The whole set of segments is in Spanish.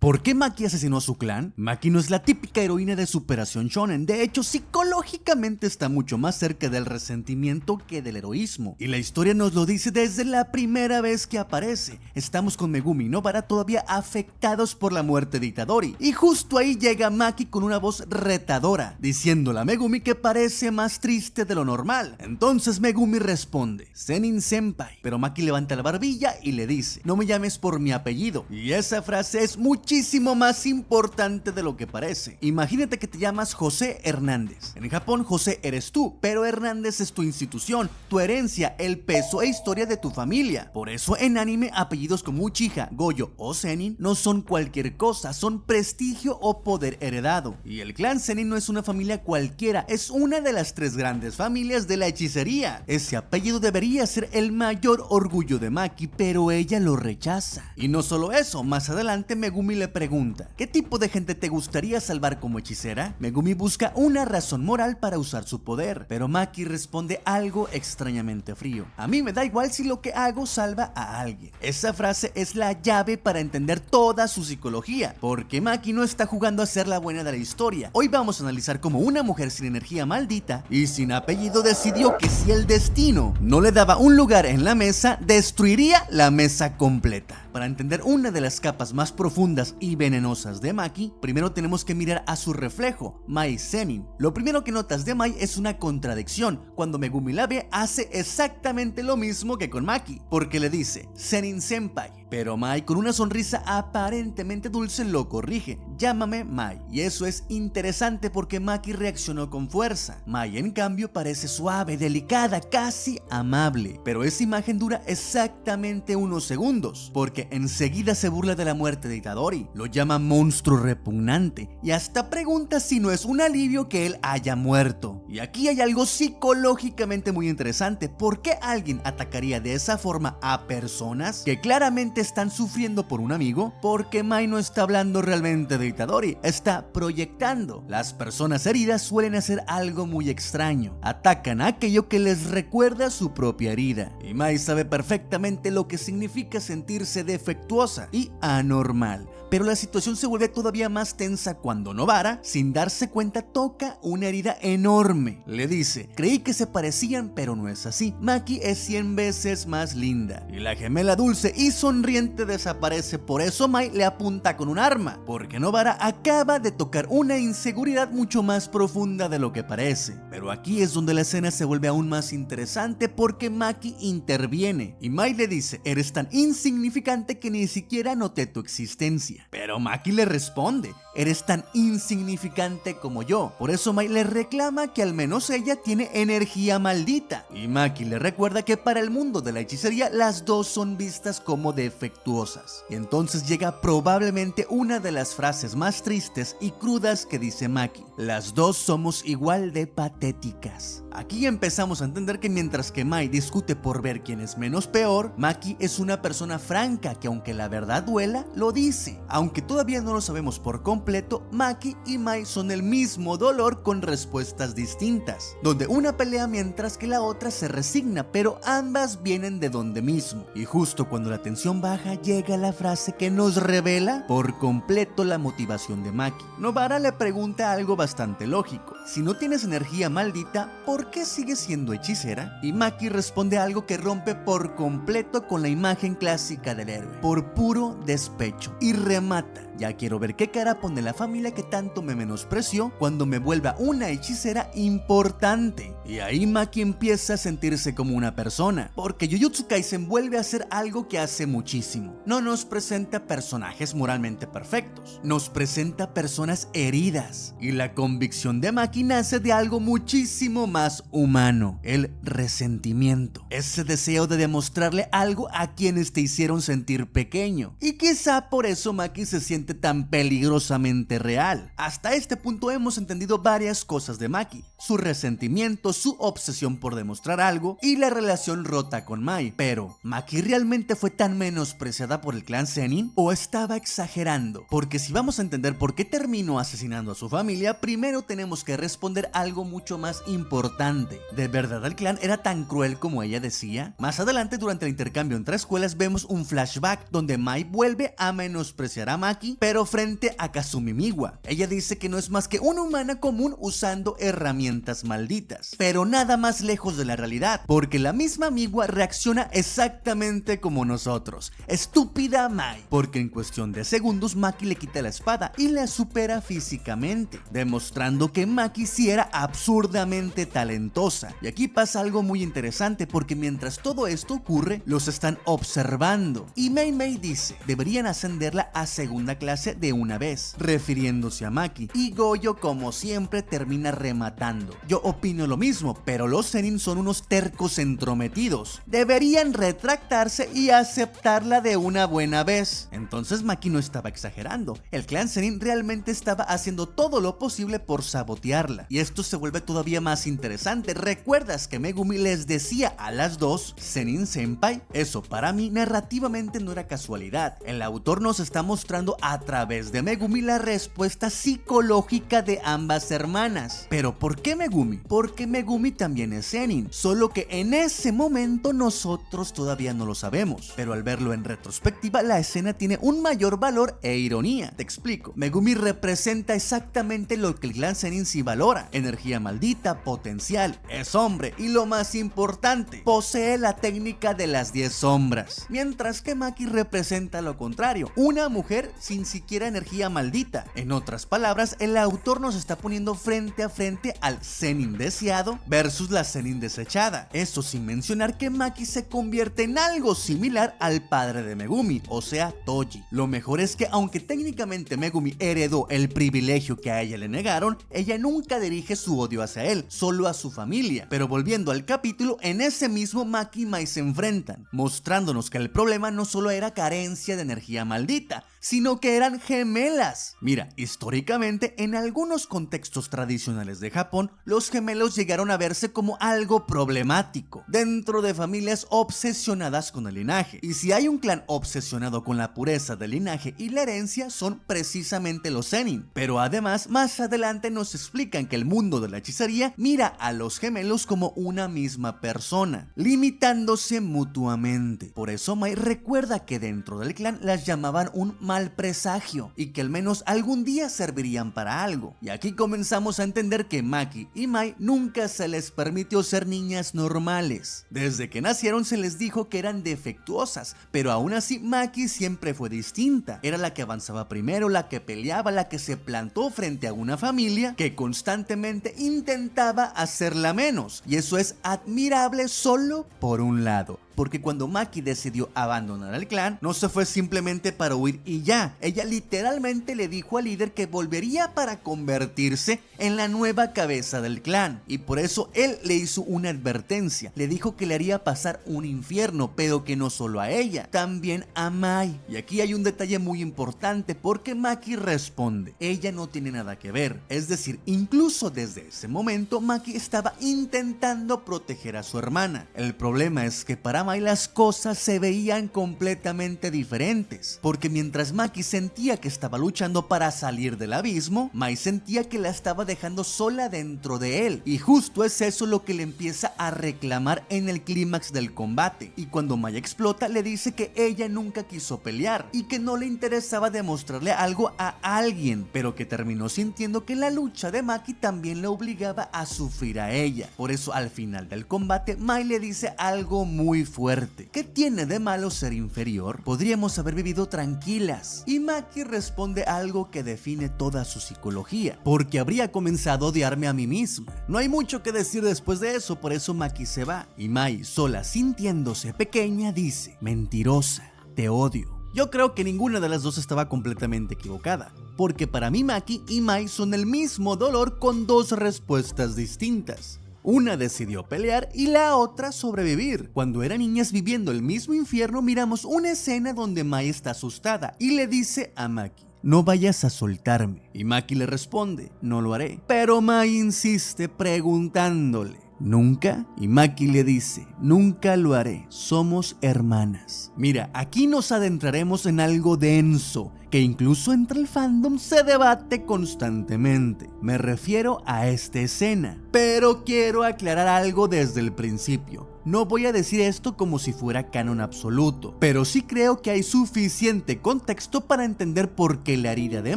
¿Por qué Maki asesinó a su clan? Maki no es la típica heroína de superación shonen, de hecho psicológicamente está mucho más cerca del resentimiento que del heroísmo, y la historia nos lo dice desde la primera vez que aparece. Estamos con Megumi y Nobara todavía afectados por la muerte de Itadori, y justo ahí llega Maki con una voz retadora, diciéndole a Megumi que parece más triste de lo normal. Entonces Megumi responde, Zenin Senpai, pero Maki levanta la barbilla y le dice, no me llames por mi apellido, y esa frase es muchísimo más importante de lo que parece. Imagínate que te llamas José Hernández. En Japón José eres tú, pero Hernández es tu institución, tu herencia, el peso e historia de tu familia. Por eso en anime apellidos como Uchiha, Gojo o Zenin no son cualquier cosa, son prestigio o poder heredado. Y el clan Zenin no es una familia cualquiera, es una de las 3 grandes familias de la hechicería. Ese apellido debería ser el mayor orgullo de Maki, pero ella lo rechaza. Y no solo eso, más adelante Megumi le pregunta, ¿qué tipo de gente te gustaría salvar como hechicera? Megumi busca una razón moral para usar su poder, pero Maki responde algo extrañamente frío. A mí me da igual si lo que hago salva a alguien. Esa frase es la llave para entender toda su psicología, porque Maki no está jugando a ser la buena de la historia. Hoy vamos a analizar cómo una mujer sin energía maldita y sin apellido decidió que si el destino no le daba un lugar en la mesa, destruiría la mesa completa. Para entender una de las capas más profundas y venenosas de Maki, primero tenemos que mirar a su reflejo, Mai Zenin. Lo primero que notas de Mai es una contradicción. Cuando Megumi la ve, hace exactamente lo mismo que con Maki, porque le dice Zenin Senpai, pero Mai con una sonrisa aparentemente dulce lo corrige, llámame Mai, y eso es interesante porque Maki reaccionó con fuerza. Mai en cambio parece suave, delicada, casi amable, pero esa imagen dura exactamente unos segundos, porque enseguida se burla de la muerte de Itadori, lo llama monstruo repugnante y hasta pregunta si no es un alivio que él haya muerto. Y aquí hay algo psicológicamente muy interesante. ¿Por qué alguien atacaría de esa forma a personas que claramente están sufriendo por un amigo? Porque Mai no está hablando realmente de Itadori, está proyectando. Las personas heridas suelen hacer algo muy extraño, atacan a aquello que les recuerda su propia herida, y Mai sabe perfectamente lo que significa sentirse defectuosa y anormal. Pero la situación se vuelve todavía más tensa cuando Nobara, sin darse cuenta, toca una herida enorme. Le dice, creí que se parecían, pero no es así. Maki es 100 veces más linda. Y la gemela dulce y sonriente desaparece. Por eso Mai le apunta con un arma, porque Nobara acaba de tocar una inseguridad mucho más profunda de lo que parece. Pero aquí es donde la escena se vuelve aún más interesante, porque Maki interviene y Mai le dice, eres tan insignificante que ni siquiera noté tu existencia. Pero Maki le responde, eres tan insignificante como yo. Por eso Mai le reclama que al menos ella tiene energía maldita, y Maki le recuerda que para el mundo de la hechicería las dos son vistas como defectuosas. Y entonces llega probablemente una de las frases más tristes y crudas que dice Maki, las dos somos igual de patéticas. Aquí empezamos a entender que mientras que Mai discute por ver quién es menos peor, Maki es una persona franca que aunque la verdad duela, lo dice. Aunque todavía no lo sabemos por completo, Maki y Mai son el mismo dolor con respuestas distintas, donde una pelea mientras que la otra se resigna, pero ambas vienen de donde mismo. Y justo cuando la tensión baja, llega la frase que nos revela por completo la motivación de Maki. Nobara le pregunta algo bastante lógico, si no tienes energía maldita, ¿por qué sigues siendo hechicera? Y Maki responde algo que rompe por completo con la imagen clásica del héroe, por puro despecho, y remata, ya quiero ver qué cara pone la familia que tanto me menospreció cuando me vuelva una hechicera importante. Y ahí Maki empieza a sentirse como una persona, porque Jujutsu Kaisen vuelve a hacer algo que hace muchísimo. No nos presenta personajes moralmente perfectos, nos presenta personas heridas, y la convicción de Maki nace de algo muchísimo más humano, el resentimiento, ese deseo de demostrarle algo a quienes te hicieron sentir pequeño, y quizá por eso Maki se siente tan peligrosamente real. Hasta este punto hemos entendido varias cosas de Maki, su resentimiento, su obsesión por demostrar algo y la relación rota con Mai, pero ¿Maki realmente fue tan menospreciada por el clan Zenin o estaba exagerando? Porque si vamos a entender por qué terminó asesinando a su familia, primero tenemos que responder algo mucho más importante. ¿De verdad el clan era tan cruel como ella decía? Más adelante, durante el intercambio entre escuelas, vemos un flashback donde Mai vuelve a menospreciar a Maki, pero frente a Kazumi Miwa. Ella dice que no es más que una humana común usando herramientas malditas, pero nada más lejos de la realidad, porque la misma Miwa reacciona exactamente como nosotros. Estúpida Mai, porque en cuestión de segundos Maki le quita la espada y la supera físicamente, demostrando que Maki sí era absurdamente talentosa. Y aquí pasa algo muy interesante, porque mientras todo esto ocurre, los están observando, y Mei Mei dice, deberían ascenderla a segunda clase de una vez, refiriéndose a Maki, y Goyo como siempre termina rematando. Yo opino lo mismo, pero los Zenin son unos tercos entrometidos, deberían retractarse y aceptarla de una buena vez. Entonces Maki no estaba exagerando, el clan Zenin realmente estaba haciendo todo lo posible por sabotearla, y esto se vuelve todavía más interesante. ¿Recuerdas que Megumi les decía a las dos Zenin Senpai? Eso para mí narrativamente no era casualidad, el autor nos está mostrando a través de Megumi la respuesta psicológica de ambas hermanas. ¿Pero por qué Megumi? Porque Megumi también es Zenin, solo que en ese momento nosotros todavía no lo sabemos, pero al verlo en retrospectiva la escena tiene un mayor valor e ironía. Te explico, Megumi representa exactamente lo que el clan Zenin sí valora: energía maldita, potencial, es hombre y lo más importante, posee la técnica de las 10 sombras, mientras que Maki representa lo contrario, una mujer sin siquiera energía maldita. En otras palabras, el autor nos está poniendo frente a frente al Zenin deseado versus la Zenin desechada, eso sin mencionar que Maki se convierte en algo similar al padre de Megumi, o sea, Toji. Lo mejor es que aunque técnicamente Megumi heredó el privilegio que a ella le negaron, ella nunca dirige su odio hacia él, solo a su familia. Pero volviendo al capítulo, en ese mismo Maki y Mai se enfrentan, mostrándonos que el problema no solo era carencia de energía maldita, sino que eran gemelas. Mira, históricamente en algunos contextos tradicionales de Japón, los gemelos llegaron a verse como algo problemático dentro de familias obsesionadas con el linaje, y si hay un clan obsesionado con la pureza del linaje y la herencia, son precisamente los Zenin. Pero además, más adelante nos explican que el mundo de la hechicería mira a los gemelos como una misma persona, limitándose mutuamente. Por eso Mai recuerda que dentro del clan las llamaban un mal presagio y que al menos algún día servirían para algo. Y aquí comenzamos a entender que Maki y Mai nunca se les permitió ser niñas normales. Desde que nacieron se les dijo que eran defectuosas, pero aún así Maki siempre fue distinta. Era la que avanzaba primero, la que peleaba, la que se plantó frente a una familia que constantemente intentaba hacerla menos. Y eso es admirable solo por un lado, porque cuando Maki decidió abandonar al clan, no se fue simplemente para huir y ya. Ella literalmente le dijo al líder que volvería para convertirse en la nueva cabeza del clan, y por eso él le hizo una advertencia. Le dijo que le haría pasar un infierno, pero que no solo a ella, también a Mai. Y aquí hay un detalle muy importante, porque Maki responde: ella no tiene nada que ver. Es decir, incluso desde ese momento Maki estaba intentando proteger a su hermana. El problema es que para Mai las cosas se veían completamente diferentes, porque mientras Maki sentía que estaba luchando para salir del abismo, Mai sentía que la estaba dejando sola dentro de él, y justo es eso lo que le empieza a reclamar en el clímax del combate. Y cuando Mai explota, le dice que ella nunca quiso pelear y que no le interesaba demostrarle algo a alguien, pero que terminó sintiendo que la lucha de Maki también le obligaba a sufrir a ella. Por eso al final del combate Mai le dice algo muy fuerte: ¿qué tiene de malo ser inferior? Podríamos haber vivido tranquilas. Y Maki responde algo que define toda su psicología: porque habría comenzado a odiarme a mí misma. No hay mucho que decir después de eso, por eso Maki se va, y Mai, sola sintiéndose pequeña, dice: mentirosa, te odio. Yo creo que ninguna de las dos estaba completamente equivocada, porque para mí Maki y Mai son el mismo dolor con dos respuestas distintas. Una decidió pelear y la otra sobrevivir. Cuando eran niñas viviendo el mismo infierno, miramos una escena donde Mai está asustada y le dice a Maki: no vayas a soltarme. Y Maki le responde: no lo haré. Pero Mai insiste preguntándole: ¿Nunca? Y Maki le dice, nunca lo haré, somos hermanas. Mira, aquí nos adentraremos en algo denso, que incluso entre el fandom se debate constantemente. Me refiero a esta escena, pero quiero aclarar algo desde el principio. No voy a decir esto como si fuera canon absoluto, pero sí creo que hay suficiente contexto para entender por qué la herida de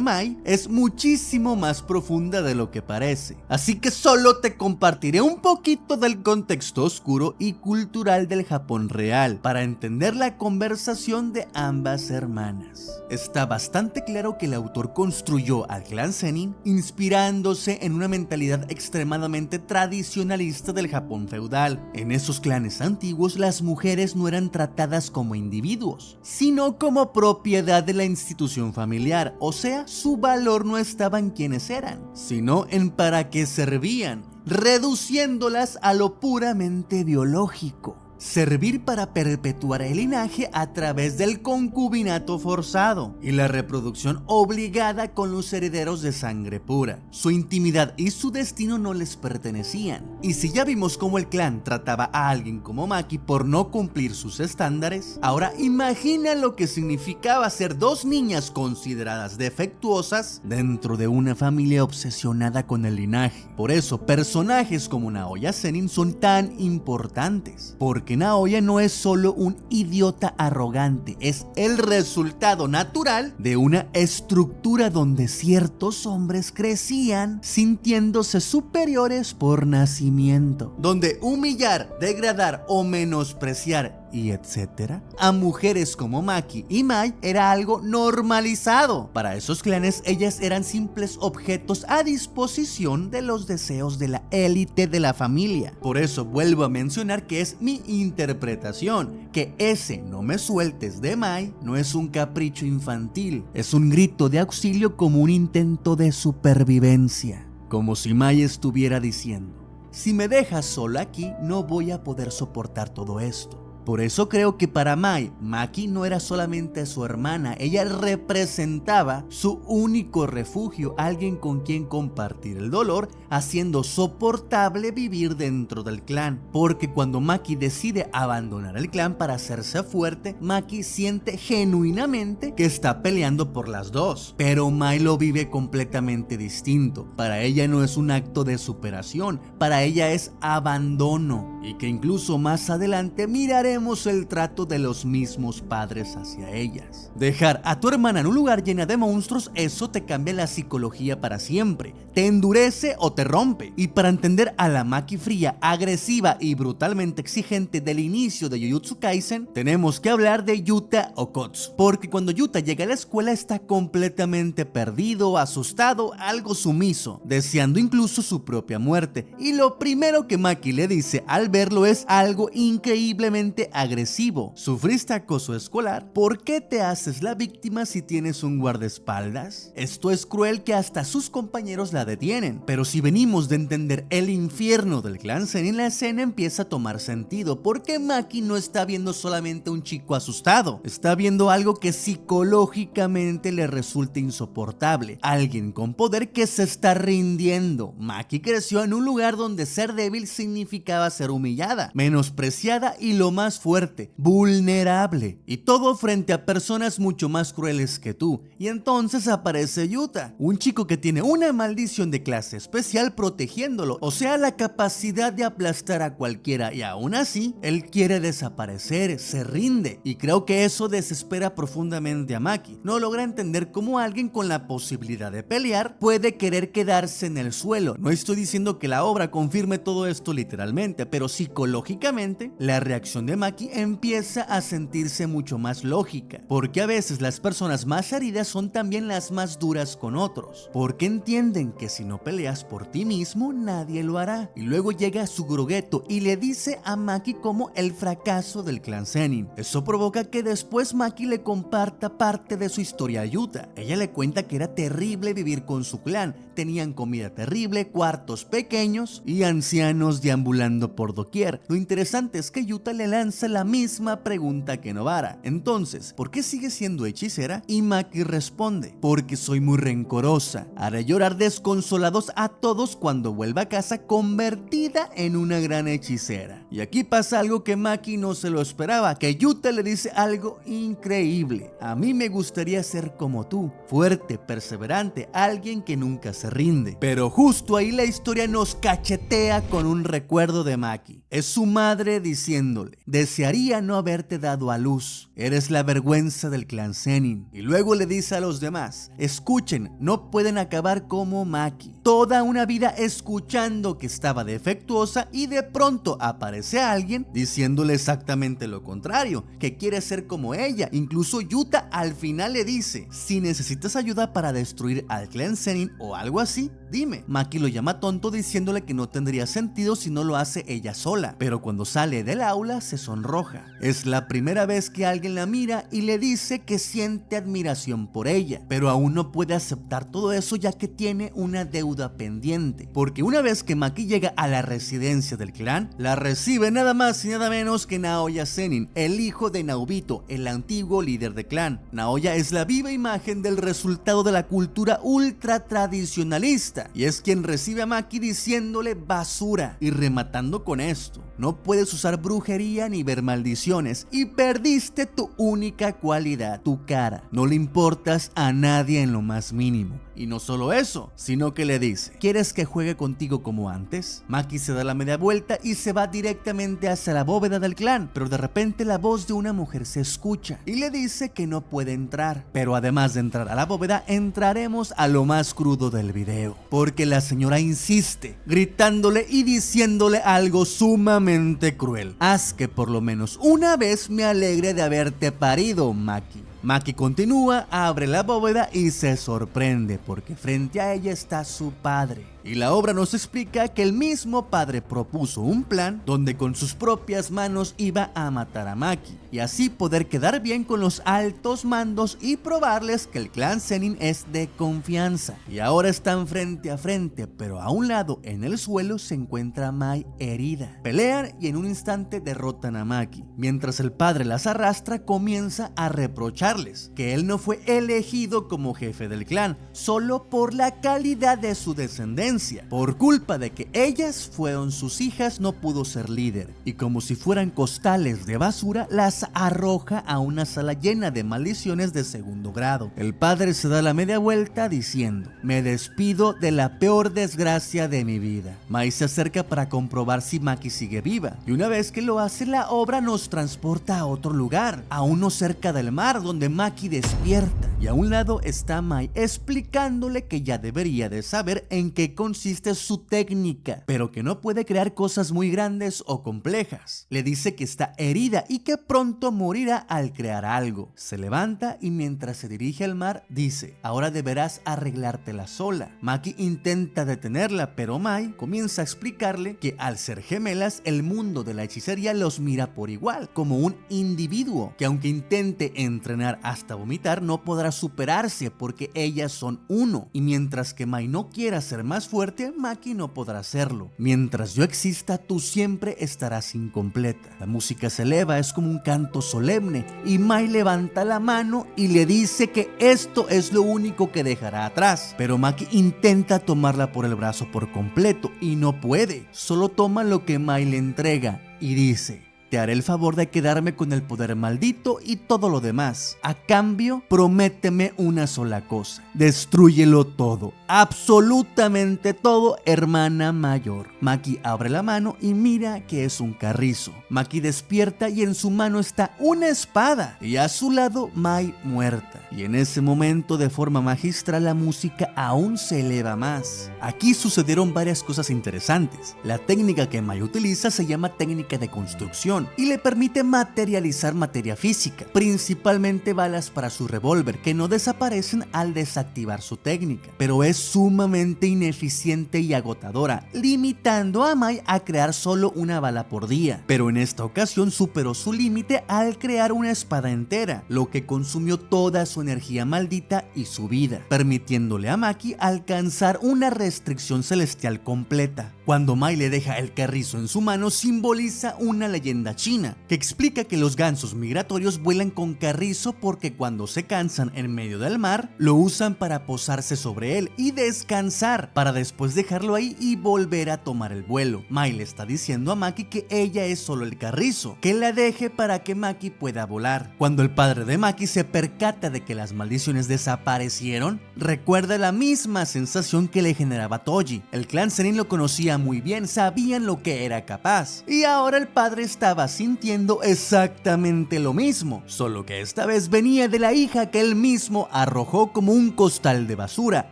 Mai es muchísimo más profunda de lo que parece. Así que solo te compartiré un poquito del contexto oscuro y cultural del Japón real para entender la conversación de ambas hermanas. Está bastante claro que el autor construyó al clan Zenin inspirándose en una mentalidad extremadamente tradicionalista del Japón feudal. En esos clanes antiguos, las mujeres no eran tratadas como individuos, sino como propiedad de la institución familiar, o sea, su valor no estaba en quienes eran, sino en para qué servían, reduciéndolas a lo puramente biológico. Servir para perpetuar el linaje a través del concubinato forzado y la reproducción obligada con los herederos de sangre pura. Su intimidad y su destino no les pertenecían. Y si ya vimos cómo el clan trataba a alguien como Maki por no cumplir sus estándares, ahora imagina lo que significaba ser dos niñas consideradas defectuosas dentro de una familia obsesionada con el linaje. Por eso, personajes como Naoya Zenin son tan importantes, porque Naoya no es solo un idiota arrogante, es el resultado natural de una estructura donde ciertos hombres crecían sintiéndose superiores por nacimiento, donde humillar, degradar o menospreciar y etcétera a mujeres como Maki y Mai era algo normalizado. Para esos clanes, ellas eran simples objetos a disposición de los deseos de la élite de la familia. Por eso vuelvo a mencionar que es mi interpretación, que ese no me sueltes de Mai no es un capricho infantil, es un grito de auxilio como un intento de supervivencia, como si Mai estuviera diciendo: si me dejas sola aquí, no voy a poder soportar todo esto. Por eso creo que para Mai, Maki no era solamente su hermana, ella representaba su único refugio, alguien con quien compartir el dolor, haciendo soportable vivir dentro del clan. Porque cuando Maki decide abandonar el clan para hacerse fuerte, Maki siente genuinamente que está peleando por las dos. Pero Mai lo vive completamente distinto. Para ella no es un acto de superación, para ella es abandono. Y que incluso más adelante miraremos el trato de los mismos padres hacia ellas. Dejar a tu hermana en un lugar llena de monstruos, eso te cambia la psicología para siempre, te endurece o te rompe. Y para entender a la Maki fría, agresiva y brutalmente exigente del inicio de Jujutsu Kaisen, tenemos que hablar de Yuta Okkotsu, porque cuando Yuta llega a la escuela está completamente perdido, asustado, algo sumiso, deseando incluso su propia muerte, y lo primero que Maki le dice al verlo es algo increíblemente agresivo: ¿sufriste acoso escolar? ¿Por qué te haces la víctima si tienes un guardaespaldas? Esto es cruel que hasta sus compañeros la detienen, pero si venimos de entender el infierno del clan Zenin, la escena empieza a tomar sentido, porque Maki no está viendo solamente un chico asustado, está viendo algo que psicológicamente le resulta insoportable, alguien con poder que se está rindiendo. Maki creció en un lugar donde ser débil significaba ser humillada, menospreciada y lo más fuerte, vulnerable, y todo frente a personas mucho más crueles que tú. Y entonces aparece Yuta, un chico que tiene una maldición de clase especial protegiéndolo, o sea, la capacidad de aplastar a cualquiera, y aún así él quiere desaparecer, se rinde, y creo que eso desespera profundamente a Maki. No logra entender cómo alguien con la posibilidad de pelear puede querer quedarse en el suelo. No estoy diciendo que la obra confirme todo esto literalmente, pero psicológicamente la reacción de Maki empieza a sentirse mucho más lógica, porque a veces las personas más heridas son también las más duras con otros, porque entienden que si no peleas por ti mismo, nadie lo hará. Y luego llega Sugorogeto y le dice a Maki como el fracaso del clan Zenin. Eso provoca que después Maki le comparta parte de su historia a Yuta. Ella le cuenta que era terrible vivir con su clan, tenían comida terrible, cuartos pequeños y ancianos deambulando por doquier. Lo interesante es que Yuta le lanza lanza la misma pregunta que Nobara. Entonces, ¿por qué sigue siendo hechicera? Y Maki responde, porque soy muy rencorosa. Haré llorar desconsolados a todos cuando vuelva a casa convertida en una gran hechicera. Y aquí pasa algo que Maki no se lo esperaba, que Yuta le dice algo increíble. A mí me gustaría ser como tú, fuerte, perseverante, alguien que nunca se rinde. Pero justo ahí la historia nos cachetea con un recuerdo de Maki. Es su madre diciéndole, desearía no haberte dado a luz, eres la vergüenza del clan Zenin. Y luego le dice a los demás, escuchen, no pueden acabar como Maki. Toda una vida escuchando que estaba defectuosa y de pronto aparece alguien diciéndole exactamente lo contrario, que quiere ser como ella. Incluso Yuta al final le dice, si necesitas ayuda para destruir al clan Zenin o algo así, dime. Maki lo llama tonto diciéndole que no tendría sentido si no lo hace ella sola, pero cuando sale del aula se sonroja. Es la primera vez que alguien la mira y le dice que siente admiración por ella, pero aún no puede aceptar todo eso ya que tiene una deuda pendiente, porque una vez que Maki llega a la residencia del clan, la recibe nada más y nada menos que Naoya Zenin, el hijo de Naobito, el antiguo líder de clan. Naoya es la viva imagen del resultado de la cultura ultra tradicionalista y es quien recibe a Maki diciéndole basura y rematando con esto, no puedes usar brujería ni ver maldiciones y perdiste tu única cualidad, tu cara, no le importas a nadie en lo más mínimo. Y no solo eso, sino que le dice, ¿quieres que juegue contigo como antes? Maki se da la media vuelta y se va directamente hacia la bóveda del clan, pero de repente la voz de una mujer se escucha y le dice que no puede entrar. Pero además de entrar a la bóveda, entraremos a lo más crudo del video, porque la señora insiste, gritándole y diciéndole algo sumamente cruel. Haz que por lo menos una vez me alegre de haberte parido, Maki. Maki continúa, abre la bóveda y se sorprende porque frente a ella está su padre. Y la obra nos explica que el mismo padre propuso un plan donde con sus propias manos iba a matar a Maki y así poder quedar bien con los altos mandos y probarles que el clan Zenin es de confianza. Y ahora están frente a frente, pero a un lado en el suelo se encuentra Mai herida. Pelean y en un instante derrotan a Maki. Mientras el padre las arrastra, comienza a reprocharles que él no fue elegido como jefe del clan solo por la calidad de su descendencia. Por culpa de que ellas fueron sus hijas, no pudo ser líder, y como si fueran costales de basura, las arroja a una sala llena de maldiciones de segundo grado. El padre se da la media vuelta diciendo, me despido de la peor desgracia de mi vida. Mai se acerca para comprobar si Maki sigue viva, y una vez que lo hace, la obra nos transporta a otro lugar, a uno cerca del mar, donde Maki despierta, y a un lado está Mai explicándole que ya debería de saber en qué consiste su técnica, pero que no puede crear cosas muy grandes o complejas. Le dice que está herida y que pronto morirá al crear algo. Se levanta y mientras se dirige al mar dice, ahora deberás arreglártela sola. Maki intenta detenerla, pero Mai comienza a explicarle que al ser gemelas, el mundo de la hechicería los mira por igual, como un individuo, que aunque intente entrenar hasta vomitar, no podrá superarse porque ellas son uno, y mientras que Mai no quiera ser más fuerte, Maki no podrá hacerlo. Mientras yo exista, tú siempre estarás incompleta. La música se eleva, es como un canto solemne, y Mai levanta la mano y le dice que esto es lo único que dejará atrás. Pero Maki intenta tomarla por el brazo por completo y no puede. Solo toma lo que Mai le entrega y dice, te haré el favor de quedarme con el poder maldito y todo lo demás. A cambio, prométeme una sola cosa. Destrúyelo todo. Absolutamente todo, hermana mayor. Maki abre la mano y mira que es un carrizo. Maki despierta y en su mano está una espada. Y a su lado, Mai muerta. Y en ese momento, de forma magistral, la música aún se eleva más. Aquí sucedieron varias cosas interesantes. La técnica que Mai utiliza se llama técnica de construcción y le permite materializar materia física, principalmente balas para su revólver, que no desaparecen al desactivar su técnica, pero es sumamente ineficiente y agotadora, limitando a Mai a crear solo una bala por día. Pero en esta ocasión superó su límite al crear una espada entera, lo que consumió toda su energía maldita y su vida, permitiéndole a Maki alcanzar una restricción celestial completa. Cuando Mai le deja el carrizo en su mano, simboliza una leyenda china que explica que los gansos migratorios vuelan con carrizo porque cuando se cansan en medio del mar, lo usan para posarse sobre él y descansar, para después dejarlo ahí y volver a tomar el vuelo. Mai le está diciendo a Maki que ella es solo el carrizo, que la deje para que Maki pueda volar. Cuando el padre de Maki se percata de que las maldiciones desaparecieron, recuerda la misma sensación que le generaba Toji. El clan Zenin lo conocía muy bien, sabían lo que era capaz, y ahora el padre estaba sintiendo exactamente lo mismo, solo que esta vez venía de la hija que él mismo arrojó como un costal de basura.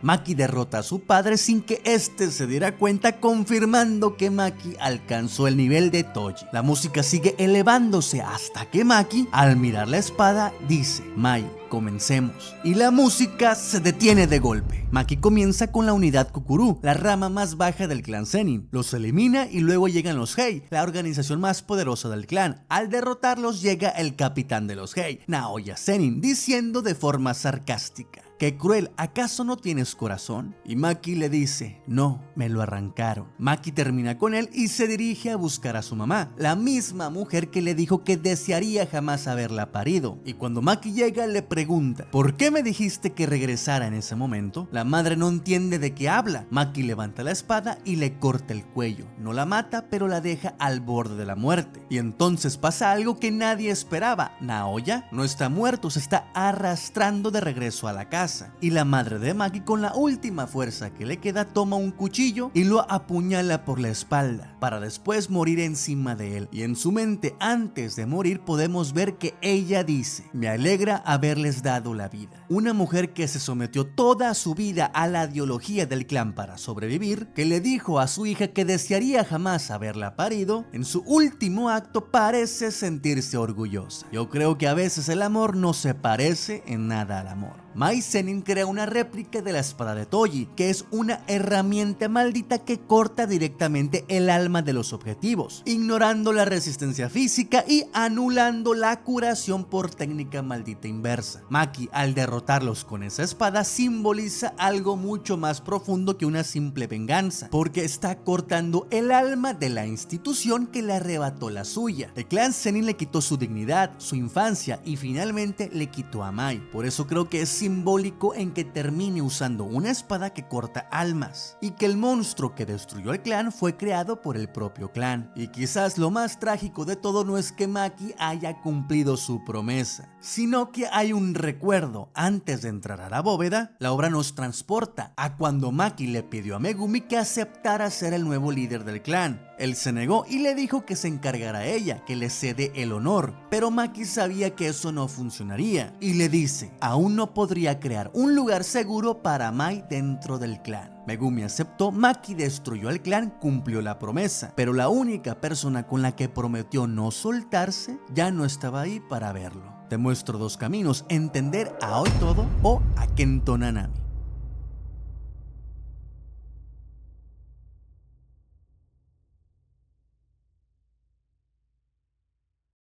Maki derrota a su padre sin que éste se diera cuenta, confirmando que Maki alcanzó el nivel de Toji. La música sigue elevándose hasta que Maki, al mirar la espada, dice: Mai, comencemos. Y la música se detiene de golpe. Maki comienza con la unidad Kukuru, la rama más baja del clan Zenin. Los elimina y luego llegan los Hei, la organización más poderosa del clan. Al derrotarlos llega el capitán de los Hei, Naoya Zenin, diciendo de forma sarcástica: ¡qué cruel! ¿Acaso no tienes corazón? Y Maki le dice: no, me lo arrancaron. Maki termina con él y se dirige a buscar a su mamá, la misma mujer que le dijo que desearía jamás haberla parido. Y cuando Maki llega le pregunta: ¿por qué me dijiste que regresara en ese momento? La madre no entiende de qué habla. Maki levanta la espada y le corta el cuello. No la mata, pero la deja al borde de la muerte. Y entonces pasa algo que nadie esperaba. Naoya no está muerto, se está arrastrando de regreso a la casa. Y la madre de Maki, con la última fuerza que le queda, toma un cuchillo y lo apuñala por la espalda, para después morir encima de él. Y en su mente, antes de morir, podemos ver que ella dice: me alegra haberles dado la vida. Una mujer que se sometió toda su vida a la ideología del clan para sobrevivir, que le dijo a su hija que desearía jamás haberla parido, en su último acto parece sentirse orgullosa. Yo creo que a veces el amor no se parece en nada al amor. Mai Zenin crea una réplica de la espada de Toji, que es una herramienta maldita que corta directamente el alma de los objetivos, ignorando la resistencia física y anulando la curación por técnica maldita inversa. Maki, al derrotarlos con esa espada, simboliza algo mucho más profundo que una simple venganza, porque está cortando el alma de la institución que le arrebató la suya. El clan Zenin le quitó su dignidad, su infancia y finalmente le quitó a Mai. Por eso creo que es simbólico en que termine usando una espada que corta almas, y que el monstruo que destruyó el clan fue creado por el propio clan. Y quizás lo más trágico de todo no es que Maki haya cumplido su promesa, sino que hay un recuerdo. Antes de entrar a la bóveda, la obra nos transporta a cuando Maki le pidió a Megumi que aceptara ser el nuevo líder del clan. Él se negó y le dijo que se encargara ella, que le cede el honor, pero Maki sabía que eso no funcionaría y le dice: aún no podría crear un lugar seguro para Mai dentro del clan. Megumi aceptó, Maki destruyó el clan, cumplió la promesa, pero la única persona con la que prometió no soltarse ya no estaba ahí para verlo. Te muestro dos caminos: entender a Oi Todo o a Kento Nanami.